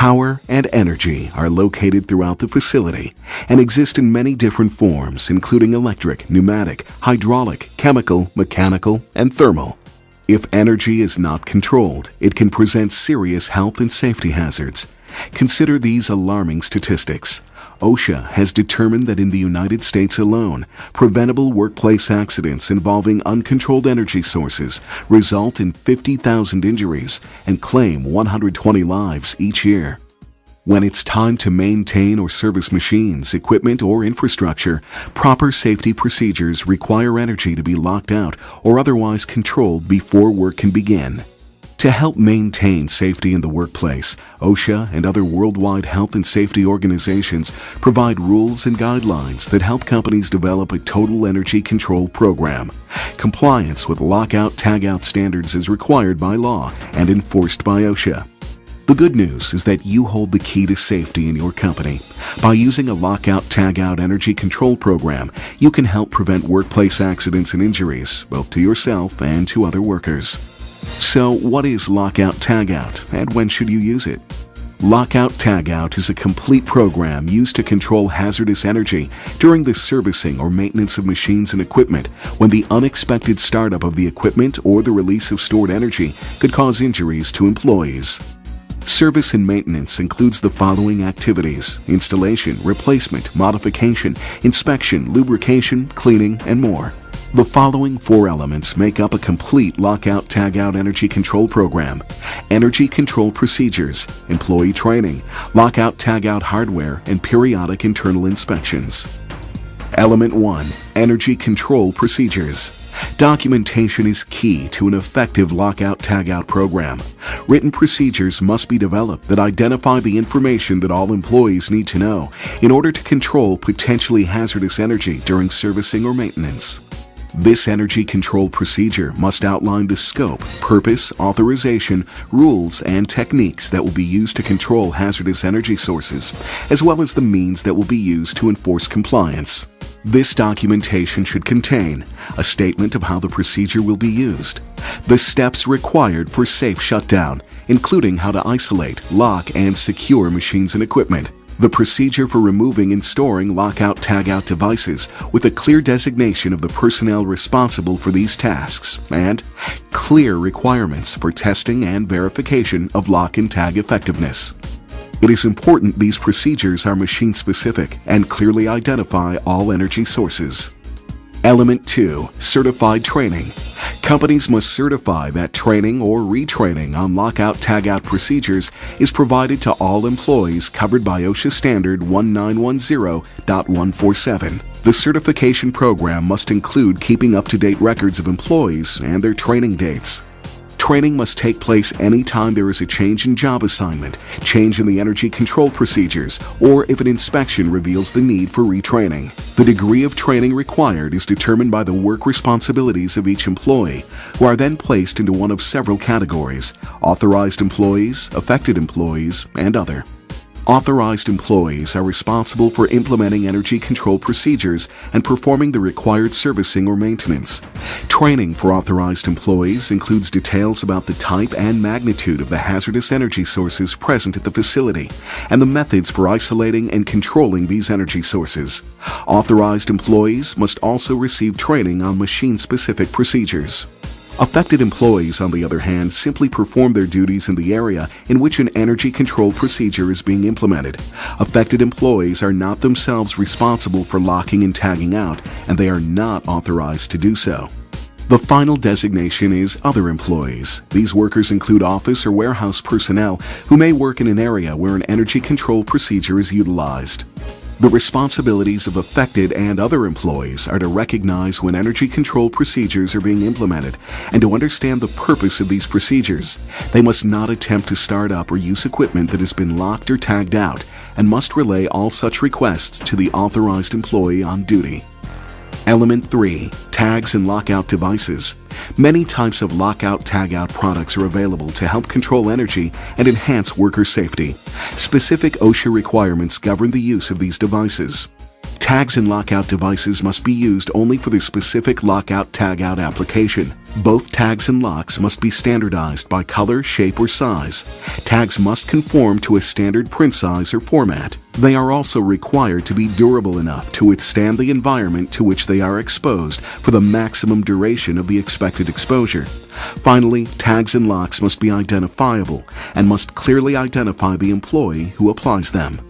Power and energy are located throughout the facility and exist in many different forms, including electric, pneumatic, hydraulic, chemical, mechanical, and thermal. If energy is not controlled, it can present serious health and safety hazards. Consider these alarming statistics. OSHA has determined that in the United States alone, preventable workplace accidents involving uncontrolled energy sources result in 50,000 injuries and claim 120 lives each year. When it's time to maintain or service machines, equipment, or infrastructure, proper safety procedures require energy to be locked out or otherwise controlled before work can begin. To help maintain safety in the workplace, OSHA and other worldwide health and safety organizations provide rules and guidelines that help companies develop a total energy control program. Compliance with lockout-tagout standards is required by law and enforced by OSHA. The good news is that you hold the key to safety in your company. By using a lockout-tagout energy control program, you can help prevent workplace accidents and injuries, both to yourself and to other workers. So, what is lockout-tagout, and when should you use it? Lockout-tagout is a complete program used to control hazardous energy during the servicing or maintenance of machines and equipment when the unexpected startup of the equipment or the release of stored energy could cause injuries to employees. Service and maintenance includes the following activities: installation, replacement, modification, inspection, lubrication, cleaning, and more. The following 4 elements make up a complete lockout-tagout energy control program: energy control procedures, employee training, lockout-tagout hardware, and periodic internal inspections. Element 1. Energy control procedures. Documentation is key to an effective lockout-tagout program. Written procedures must be developed that identify the information that all employees need to know in order to control potentially hazardous energy during servicing or maintenance. This energy control procedure must outline the scope, purpose, authorization, rules, and techniques that will be used to control hazardous energy sources, as well as the means that will be used to enforce compliance. This documentation should contain a statement of how the procedure will be used, the steps required for safe shutdown, including how to isolate, lock, and secure machines and equipment, the procedure for removing and storing lockout-tagout devices with a clear designation of the personnel responsible for these tasks, and clear requirements for testing and verification of lock and tag effectiveness. It is important these procedures are machine-specific and clearly identify all energy sources. Element 2. Certified training. Companies must certify that training or retraining on lockout-tagout procedures is provided to all employees covered by OSHA Standard 1910.147. The certification program must include keeping up-to-date records of employees and their training dates. Training must take place anytime there is a change in job assignment, change in the energy control procedures, or if an inspection reveals the need for retraining. The degree of training required is determined by the work responsibilities of each employee, who are then placed into one of several categories: authorized employees, affected employees, and other. Authorized employees are responsible for implementing energy control procedures and performing the required servicing or maintenance. Training for authorized employees includes details about the type and magnitude of the hazardous energy sources present at the facility and the methods for isolating and controlling these energy sources. Authorized employees must also receive training on machine-specific procedures. Affected employees, on the other hand, simply perform their duties in the area in which an energy control procedure is being implemented. Affected employees are not themselves responsible for locking and tagging out, and they are not authorized to do so. The final designation is other employees. These workers include office or warehouse personnel who may work in an area where an energy control procedure is utilized. The responsibilities of affected and other employees are to recognize when energy control procedures are being implemented and to understand the purpose of these procedures. They must not attempt to start up or use equipment that has been locked or tagged out and must relay all such requests to the authorized employee on duty. Element 3. Tags and lockout devices. Many types of lockout-tagout products are available to help control energy and enhance worker safety. Specific OSHA requirements govern the use of these devices. Tags and lockout devices must be used only for the specific lockout-tagout application. Both tags and locks must be standardized by color, shape, or size. Tags must conform to a standard print size or format. They are also required to be durable enough to withstand the environment to which they are exposed for the maximum duration of the expected exposure. Finally, tags and locks must be identifiable and must clearly identify the employee who applies them.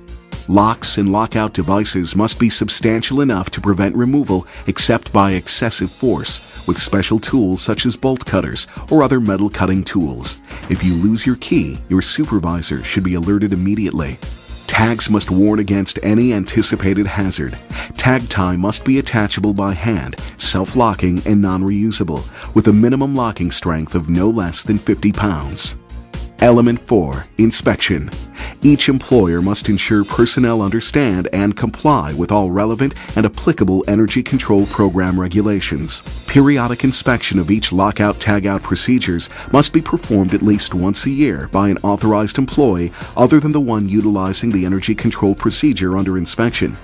Locks and lockout devices must be substantial enough to prevent removal except by excessive force, with special tools such as bolt cutters or other metal cutting tools. If you lose your key, your supervisor should be alerted immediately. Tags must warn against any anticipated hazard. Tag tie must be attachable by hand, self-locking, and non-reusable, with a minimum locking strength of no less than 50 pounds. Element 4. Inspection. Each employer must ensure personnel understand and comply with all relevant and applicable Energy Control Program regulations. Periodic inspection of each lockout-tagout procedures must be performed at least once a year by an authorized employee other than the one utilizing the Energy Control procedure under inspection.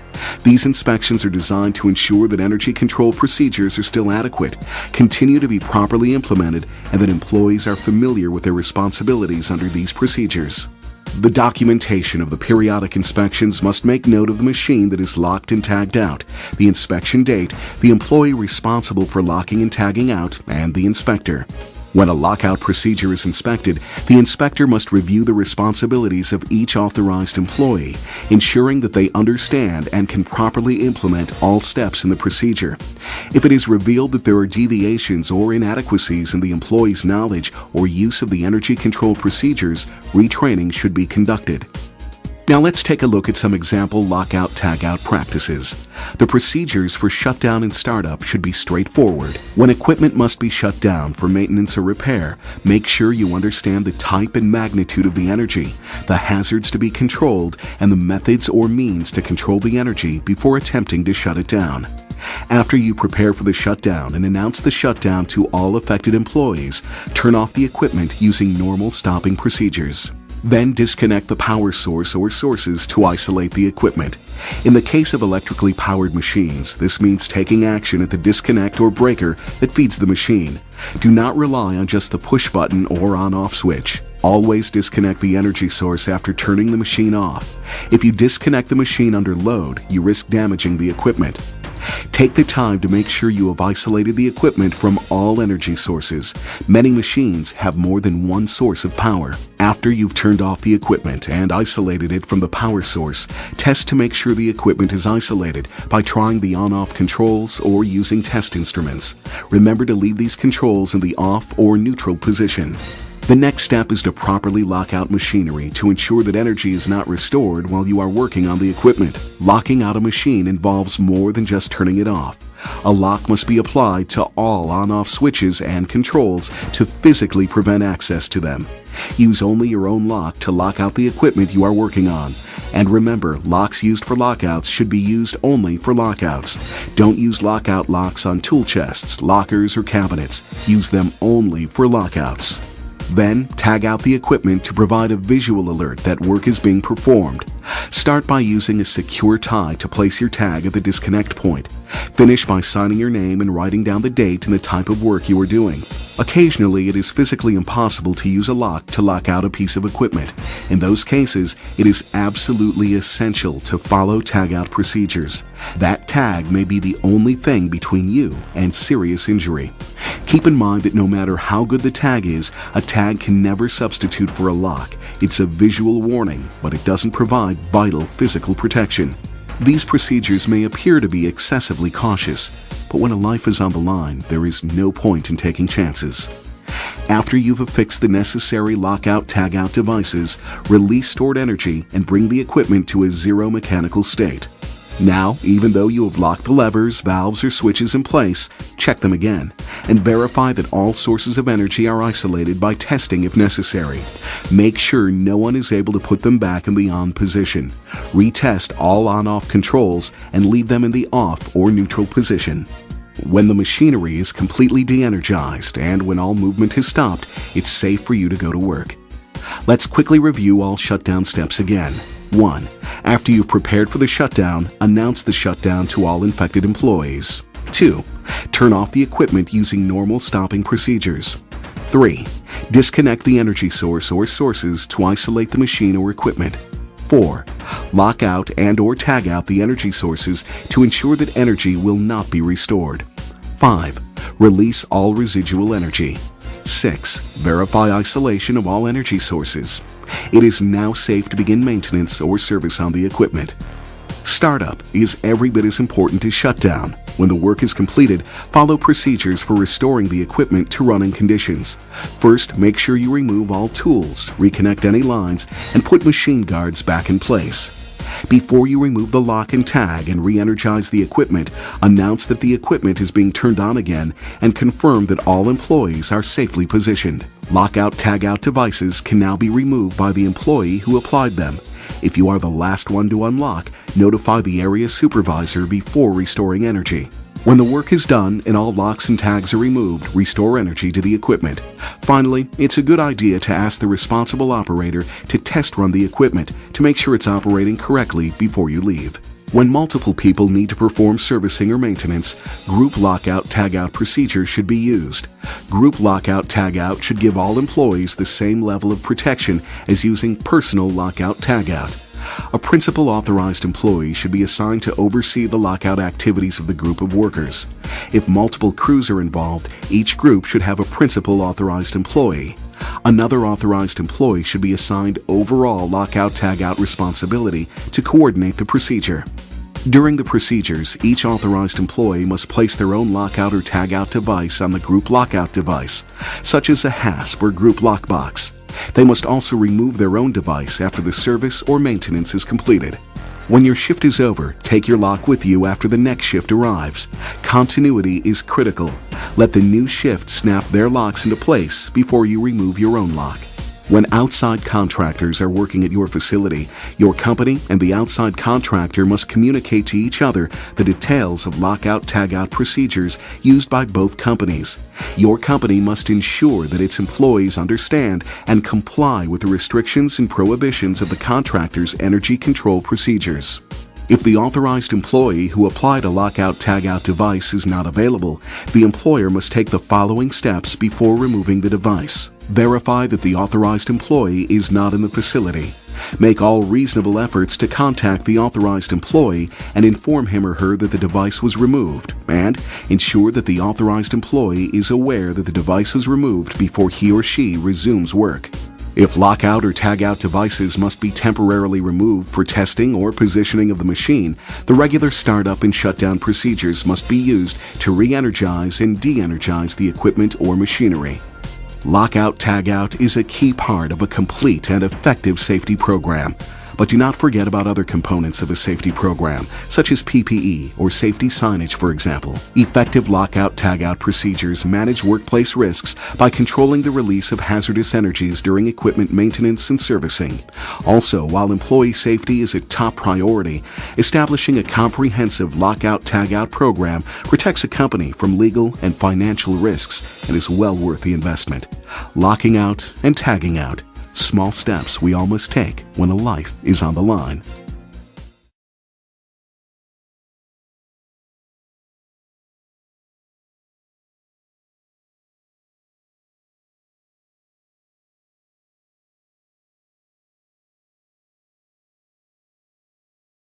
These inspections are designed to ensure that energy control procedures are still adequate, continue to be properly implemented, and that employees are familiar with their responsibilities under these procedures. The documentation of the periodic inspections must make note of the machine that is locked and tagged out, the inspection date, the employee responsible for locking and tagging out, and the inspector. When a lockout procedure is inspected, the inspector must review the responsibilities of each authorized employee, ensuring that they understand and can properly implement all steps in the procedure. If it is revealed that there are deviations or inadequacies in the employee's knowledge or use of the energy control procedures, retraining should be conducted. Now let's take a look at some example lockout-tagout practices. The procedures for shutdown and startup should be straightforward. When equipment must be shut down for maintenance or repair, make sure you understand the type and magnitude of the energy, the hazards to be controlled, and the methods or means to control the energy before attempting to shut it down. After you prepare for the shutdown and announce the shutdown to all affected employees, turn off the equipment using normal stopping procedures. Then disconnect the power source or sources to isolate the equipment. In the case of electrically powered machines, this means taking action at the disconnect or breaker that feeds the machine. Do not rely on just the push button or on-off switch. Always disconnect the energy source after turning the machine off. If you disconnect the machine under load, you risk damaging the equipment. Take the time to make sure you have isolated the equipment from all energy sources. Many machines have more than one source of power. After you've turned off the equipment and isolated it from the power source, test to make sure the equipment is isolated by trying the on-off controls or using test instruments. Remember to leave these controls in the off or neutral position. The next step is to properly lock out machinery to ensure that energy is not restored while you are working on the equipment. Locking out a machine involves more than just turning it off. A lock must be applied to all on-off switches and controls to physically prevent access to them. Use only your own lock to lock out the equipment you are working on. And remember, locks used for lockouts should be used only for lockouts. Don't use lockout locks on tool chests, lockers, or cabinets. Use them only for lockouts. Then, tag out the equipment to provide a visual alert that work is being performed. Start by using a secure tie to place your tag at the disconnect point. Finish by signing your name and writing down the date and the type of work you are doing. Occasionally, it is physically impossible to use a lock to lock out a piece of equipment. In those cases, it is absolutely essential to follow tag-out procedures. That tag may be the only thing between you and serious injury. Keep in mind that no matter how good the tag is, a tag can never substitute for a lock. It's a visual warning, but it doesn't provide vital physical protection. These procedures may appear to be excessively cautious, but when a life is on the line, there is no point in taking chances. After you've affixed the necessary lockout-tagout devices, release stored energy and bring the equipment to a zero mechanical state. Now, even though you have locked the levers, valves, or switches in place, check them again and verify that all sources of energy are isolated by testing if necessary. Make sure no one is able to put them back in the on position. Retest all on-off controls and leave them in the off or neutral position. When the machinery is completely de-energized and when all movement has stopped, it's safe for you to go to work. Let's quickly review all shutdown steps again. 1. After you've prepared for the shutdown, announce the shutdown to all infected employees. 2. Turn off the equipment using normal stopping procedures. 3. Disconnect the energy source or sources to isolate the machine or equipment. 4. Lock out and/or tag out the energy sources to ensure that energy will not be restored. 5. Release all residual energy. 6. Verify isolation of all energy sources. It is now safe to begin maintenance or service on the equipment. Startup is every bit as important as shutdown. When the work is completed, follow procedures for restoring the equipment to running conditions. First, make sure you remove all tools, reconnect any lines, and put machine guards back in place. Before you remove the lock and tag and re-energize the equipment, announce that the equipment is being turned on again and confirm that all employees are safely positioned. Lockout/tagout devices can now be removed by the employee who applied them. If you are the last one to unlock, notify the area supervisor before restoring energy. When the work is done and all locks and tags are removed, restore energy to the equipment. Finally, it's a good idea to ask the responsible operator to test run the equipment to make sure it's operating correctly before you leave. When multiple people need to perform servicing or maintenance, group lockout/tagout procedures should be used. Group lockout/tagout should give all employees the same level of protection as using personal lockout/tagout. A principal authorized employee should be assigned to oversee the lockout activities of the group of workers. If multiple crews are involved, each group should have a principal authorized employee. Another authorized employee should be assigned overall lockout/tagout responsibility to coordinate the procedure. During the procedures, each authorized employee must place their own lockout or tagout device on the group lockout device, such as a hasp or group lockbox. They must also remove their own device after the service or maintenance is completed. When your shift is over, take your lock with you after the next shift arrives. Continuity is critical. Let the new shift snap their locks into place before you remove your own lock. When outside contractors are working at your facility, your company and the outside contractor must communicate to each other the details of lockout/tagout procedures used by both companies. Your company must ensure that its employees understand and comply with the restrictions and prohibitions of the contractor's energy control procedures. If the authorized employee who applied a lockout/tagout device is not available, the employer must take the following steps before removing the device. Verify that the authorized employee is not in the facility. Make all reasonable efforts to contact the authorized employee and inform him or her that the device was removed, and ensure that the authorized employee is aware that the device was removed before he or she resumes work. If lockout or tagout devices must be temporarily removed for testing or positioning of the machine, the regular startup and shutdown procedures must be used to re-energize and de-energize the equipment or machinery. Lockout/tagout is a key part of a complete and effective safety program. But do not forget about other components of a safety program, such as PPE or safety signage, for example. Effective lockout/tagout procedures manage workplace risks by controlling the release of hazardous energies during equipment maintenance and servicing. Also, while employee safety is a top priority, establishing a comprehensive lockout/tagout program protects a company from legal and financial risks and is well worth the investment. Locking out and tagging out. Small steps we all must take when a life is on the line.